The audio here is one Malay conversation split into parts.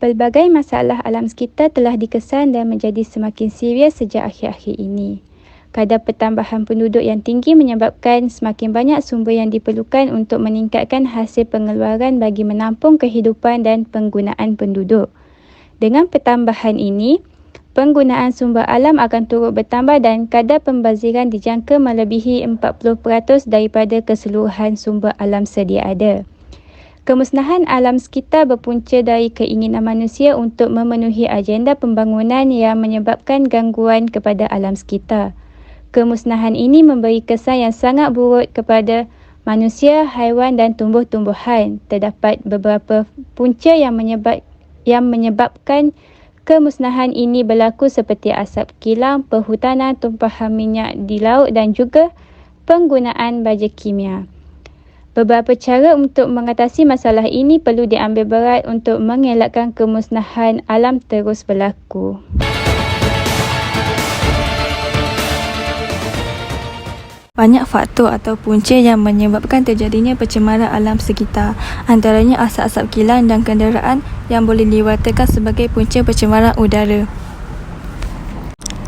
Pelbagai masalah alam sekitar telah dikesan dan menjadi semakin serius sejak akhir-akhir ini. Kadar pertambahan penduduk yang tinggi menyebabkan semakin banyak sumber yang diperlukan untuk meningkatkan hasil pengeluaran bagi menampung kehidupan dan penggunaan penduduk. Dengan pertambahan ini, penggunaan sumber alam akan turut bertambah dan kadar pembaziran dijangka melebihi 40% daripada keseluruhan sumber alam sedia ada. Kemusnahan alam sekitar berpunca dari keinginan manusia untuk memenuhi agenda pembangunan yang menyebabkan gangguan kepada alam sekitar. Kemusnahan ini memberi kesan yang sangat buruk kepada manusia, haiwan dan tumbuh-tumbuhan. Terdapat beberapa punca yang menyebabkan kemusnahan ini berlaku seperti asap kilang, perhutanan, tumpahan minyak di laut dan juga penggunaan baja kimia. Beberapa cara untuk mengatasi masalah ini perlu diambil berat untuk mengelakkan kemusnahan alam terus berlaku. Banyak faktor atau punca yang menyebabkan terjadinya pencemaran alam sekitar. Antaranya asap-asap kilang dan kenderaan yang boleh diwakilkan sebagai punca pencemaran udara.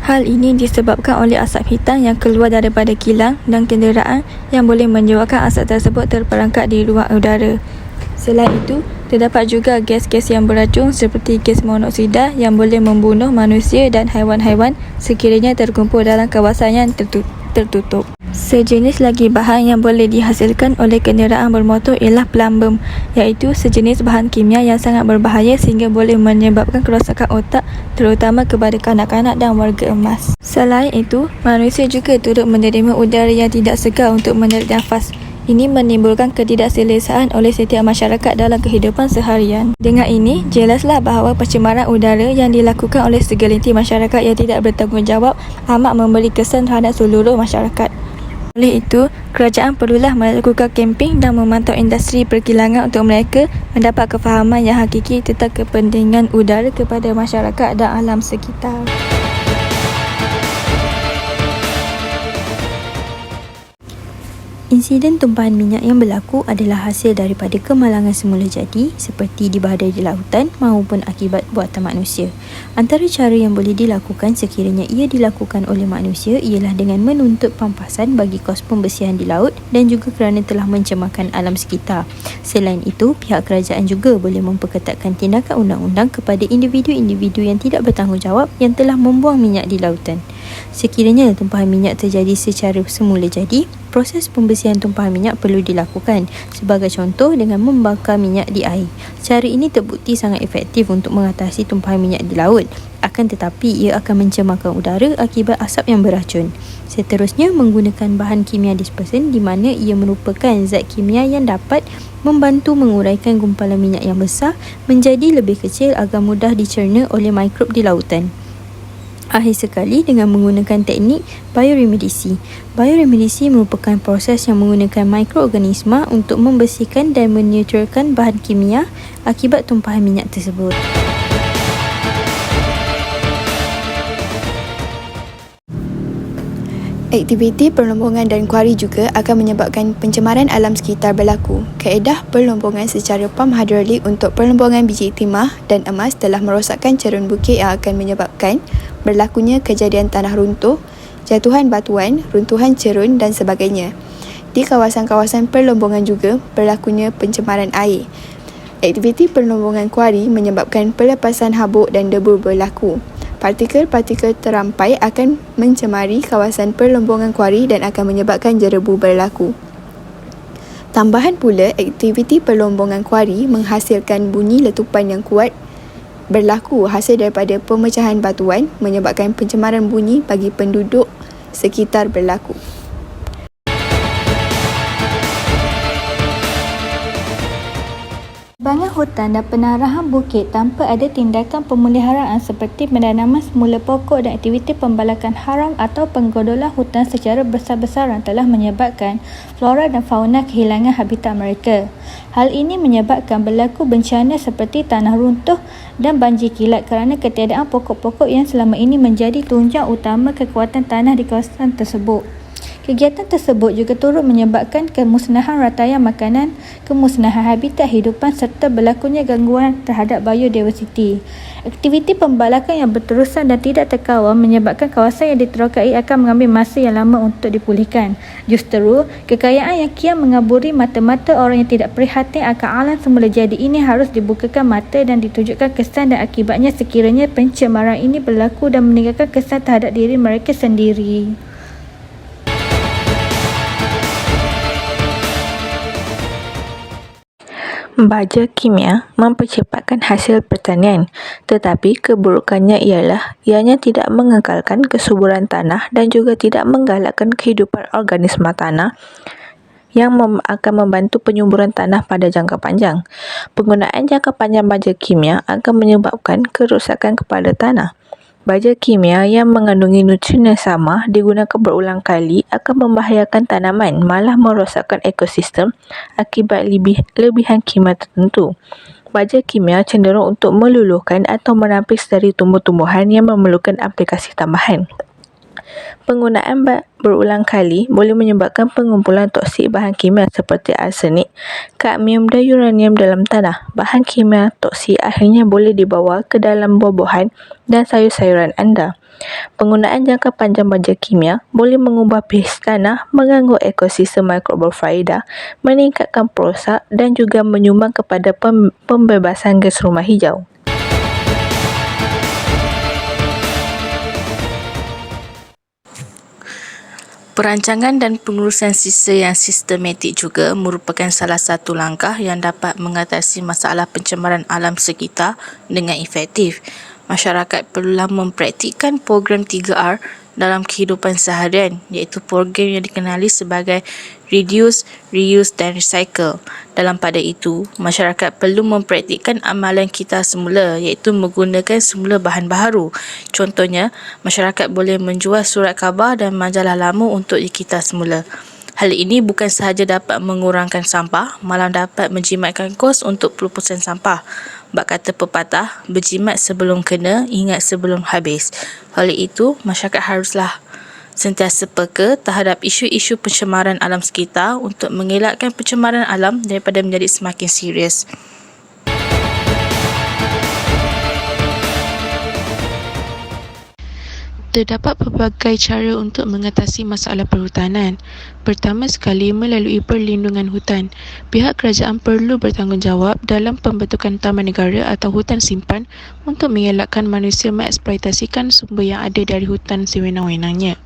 Hal ini disebabkan oleh asap hitam yang keluar daripada kilang dan kenderaan yang boleh menyebabkan asap tersebut terperangkap di ruang udara. Selain itu, terdapat juga gas-gas yang beracun seperti gas monoksida yang boleh membunuh manusia dan haiwan-haiwan sekiranya terkumpul dalam kawasan yang tertutup. Sejenis lagi bahan yang boleh dihasilkan oleh kenderaan bermotor ialah plumbum, iaitu sejenis bahan kimia yang sangat berbahaya sehingga boleh menyebabkan kerosakan otak terutama kepada kanak-kanak dan warga emas. Selain itu, manusia juga turut menerima udara yang tidak segar untuk menarik nafas. Ini menimbulkan ketidakselesaan oleh setiap masyarakat dalam kehidupan seharian. Dengan ini, jelaslah bahawa pencemaran udara yang dilakukan oleh segelintir masyarakat yang tidak bertanggungjawab amat memberi kesan terhadap seluruh masyarakat. Oleh itu, kerajaan perlulah melakukan kempen dan memantau industri perkilangan untuk mereka mendapat kefahaman yang hakiki tentang kepentingan udara kepada masyarakat dan alam sekitar. Insiden tumpahan minyak yang berlaku adalah hasil daripada kemalangan semula jadi seperti di badai di lautan maupun akibat buatan manusia. Antara cara yang boleh dilakukan sekiranya ia dilakukan oleh manusia ialah dengan menuntut pampasan bagi kos pembersihan di laut dan juga kerana telah mencemarkan alam sekitar. Selain itu, pihak kerajaan juga boleh memperketatkan tindakan undang-undang kepada individu-individu yang tidak bertanggungjawab yang telah membuang minyak di lautan. Sekiranya tumpahan minyak terjadi secara semula jadi, proses pembersihan tumpahan minyak perlu dilakukan. Sebagai contoh, dengan membakar minyak di air. Cara ini terbukti sangat efektif untuk mengatasi tumpahan minyak di laut. Akan tetapi, ia akan mencemarkan udara akibat asap yang beracun. Seterusnya, menggunakan bahan kimia dispersen di mana ia merupakan zat kimia yang dapat membantu menguraikan gumpalan minyak yang besar menjadi lebih kecil agar mudah dicerna oleh mikrob di lautan. Akhir sekali, dengan menggunakan teknik bioremedisi. Bioremedisi merupakan proses yang menggunakan mikroorganisma untuk membersihkan dan menetralkan bahan kimia akibat tumpahan minyak tersebut. Aktiviti perlombongan dan kuari juga akan menyebabkan pencemaran alam sekitar berlaku. Kaedah perlombongan secara pam hidrolik untuk perlombongan biji timah dan emas telah merosakkan cerun bukit yang akan menyebabkan berlakunya kejadian tanah runtuh, jatuhan batuan, runtuhan cerun dan sebagainya. Di kawasan-kawasan perlombongan juga berlakunya pencemaran air. Aktiviti perlombongan kuari menyebabkan pelepasan habuk dan debu berlaku. Partikel-partikel terampai akan mencemari kawasan perlombongan kuari dan akan menyebabkan jerebu berlaku. Tambahan pula, aktiviti perlombongan kuari menghasilkan bunyi letupan yang kuat berlaku hasil daripada pemecahan batuan menyebabkan pencemaran bunyi bagi penduduk sekitar berlaku. Banyak hutan dan penarahan bukit tanpa ada tindakan pemeliharaan seperti penanaman semula pokok dan aktiviti pembalakan haram atau penggodolan hutan secara besar-besaran telah menyebabkan flora dan fauna kehilangan habitat mereka. Hal ini menyebabkan berlaku bencana seperti tanah runtuh dan banjir kilat kerana ketiadaan pokok-pokok yang selama ini menjadi tunjang utama kekuatan tanah di kawasan tersebut. Kegiatan tersebut juga turut menyebabkan kemusnahan rantai makanan, kemusnahan habitat hidupan serta berlakunya gangguan terhadap biodiversiti. Aktiviti pembalakan yang berterusan dan tidak terkawal menyebabkan kawasan yang diterokai akan mengambil masa yang lama untuk dipulihkan. Justeru, kekayaan yang kian mengaburi mata-mata orang yang tidak prihatin akan alam semula jadi ini harus dibukakan mata dan ditunjukkan kesan dan akibatnya sekiranya pencemaran ini berlaku dan meninggalkan kesan terhadap diri mereka sendiri. Baja kimia mempercepatkan hasil pertanian, tetapi keburukannya ialah ianya tidak mengekalkan kesuburan tanah dan juga tidak menggalakkan kehidupan organisma tanah yang akan membantu penyuburan tanah pada jangka panjang. Penggunaan jangka panjang baja kimia akan menyebabkan kerosakan kepada tanah. Baja kimia yang mengandungi nutrien yang sama digunakan berulang kali akan membahayakan tanaman, malah merosakkan ekosistem akibat lebihan kimia tertentu. Baja kimia cenderung untuk meluluhkan atau menampis dari tumbuh-tumbuhan yang memerlukan aplikasi tambahan. Penggunaan berulang kali boleh menyebabkan pengumpulan toksik bahan kimia seperti arsenik, kadmium dan uranium dalam tanah. Bahan kimia toksik akhirnya boleh dibawa ke dalam buah-buahan dan sayur-sayuran anda. Penggunaan jangka panjang baja kimia boleh mengubah pH tanah, mengganggu ekosistem mikroba-faida, meningkatkan perosak dan juga menyumbang kepada pembebasan gas rumah hijau. Perancangan dan pengurusan sisa yang sistematik juga merupakan salah satu langkah yang dapat mengatasi masalah pencemaran alam sekitar dengan efektif. Masyarakat perlulah mempraktikkan program 3R dalam kehidupan seharian, iaitu program yang dikenali sebagai Reduce, Reuse dan Recycle. Dalam pada itu, masyarakat perlu mempraktikkan amalan kita semula, iaitu menggunakan semula bahan baharu. Contohnya, masyarakat boleh menjual surat khabar dan majalah lama untuk kita semula. Hal ini bukan sahaja dapat mengurangkan sampah, malah dapat menjimatkan kos untuk pelupusan sampah. Bak kata pepatah, berjimat sebelum kena, ingat sebelum habis. Oleh itu, masyarakat haruslah sentiasa peka terhadap isu-isu pencemaran alam sekitar untuk mengelakkan pencemaran alam daripada menjadi semakin serius. Terdapat pelbagai cara untuk mengatasi masalah perhutanan. Pertama sekali, melalui perlindungan hutan. Pihak kerajaan perlu bertanggungjawab dalam pembentukan taman negara atau hutan simpan untuk mengelakkan manusia mengeksploitasikan sumber yang ada dari hutan sewenang-wenangnya.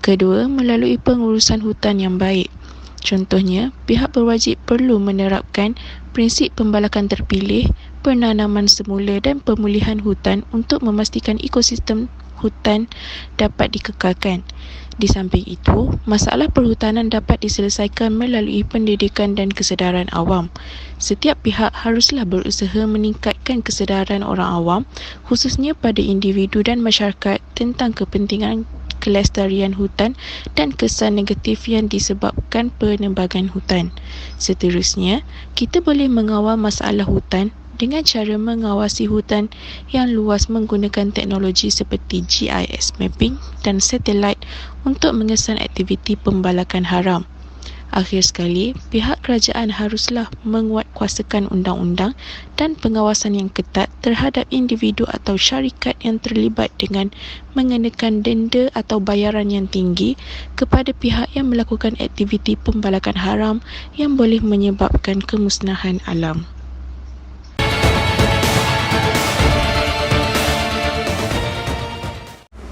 Kedua, melalui pengurusan hutan yang baik. Contohnya, pihak berwajib perlu menerapkan prinsip pembalakan terpilih, penanaman semula dan pemulihan hutan untuk memastikan ekosistem hutan dapat dikekalkan. Di samping itu, masalah perhutanan dapat diselesaikan melalui pendidikan dan kesedaran awam. Setiap pihak haruslah berusaha meningkatkan kesedaran orang awam, khususnya pada individu dan masyarakat tentang kepentingan kelestarian hutan dan kesan negatif yang disebabkan penebangan hutan. Seterusnya, kita boleh mengawal masalah hutan dengan cara mengawasi hutan yang luas menggunakan teknologi seperti GIS mapping dan satelit untuk mengesan aktiviti pembalakan haram. Akhir sekali, pihak kerajaan haruslah menguatkuasakan undang-undang dan pengawasan yang ketat terhadap individu atau syarikat yang terlibat dengan mengenakan denda atau bayaran yang tinggi kepada pihak yang melakukan aktiviti pembalakan haram yang boleh menyebabkan kemusnahan alam.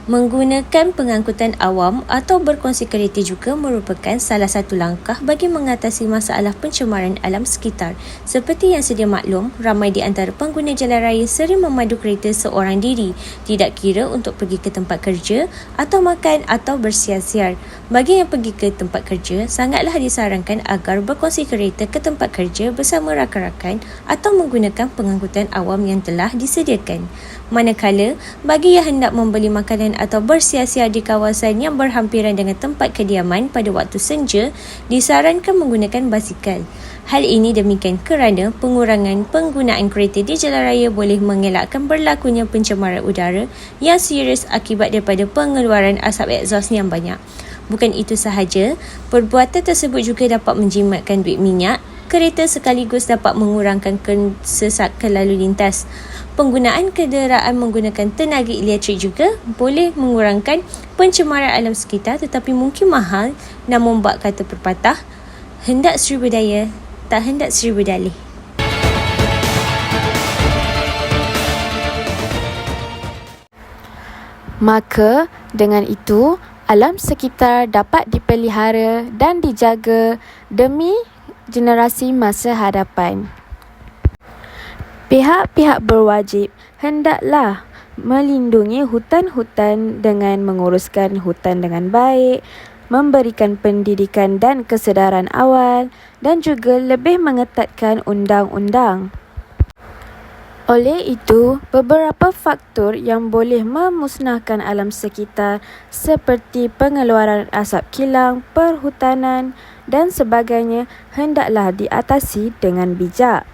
Menggunakan pengangkutan awam atau berkongsi kereta juga merupakan salah satu langkah bagi mengatasi masalah pencemaran alam sekitar. Seperti yang sedia maklum, ramai di antara pengguna jalan raya sering memadu kereta seorang diri, tidak kira untuk pergi ke tempat kerja atau makan atau bersiar-siar. Bagi yang pergi ke tempat kerja, sangatlah disarankan agar berkongsi kereta ke tempat kerja bersama rakan-rakan atau menggunakan pengangkutan awam yang telah disediakan. Manakala, bagi yang hendak membeli makanan atau bersiar-siar di kawasan yang berhampiran dengan tempat kediaman pada waktu senja, disarankan menggunakan basikal. Hal ini demikian kerana pengurangan penggunaan kereta di jalan raya boleh mengelakkan berlakunya pencemaran udara yang serius akibat daripada pengeluaran asap egzos yang banyak. Bukan itu sahaja, perbuatan tersebut juga dapat menjimatkan duit minyak kereta sekaligus dapat mengurangkan kesesakan lalu lintas. Penggunaan kenderaan menggunakan tenaga elektrik juga boleh mengurangkan pencemaran alam sekitar, tetapi mungkin mahal. Namun bak kata pepatah, hendak seribu daya, tak hendak seribu dalih. Maka dengan itu, alam sekitar dapat dipelihara dan dijaga demi generasi masa hadapan. Pihak-pihak berwajib hendaklah melindungi hutan-hutan dengan menguruskan hutan dengan baik, memberikan pendidikan dan kesedaran awal dan juga lebih mengetatkan undang-undang. Oleh itu, beberapa faktor yang boleh memusnahkan alam sekitar seperti pengeluaran asap kilang, perhutanan dan sebagainya hendaklah diatasi dengan bijak.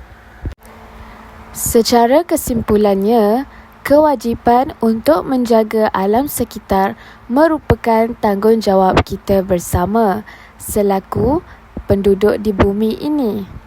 Secara kesimpulannya, kewajipan untuk menjaga alam sekitar merupakan tanggungjawab kita bersama selaku penduduk di bumi ini.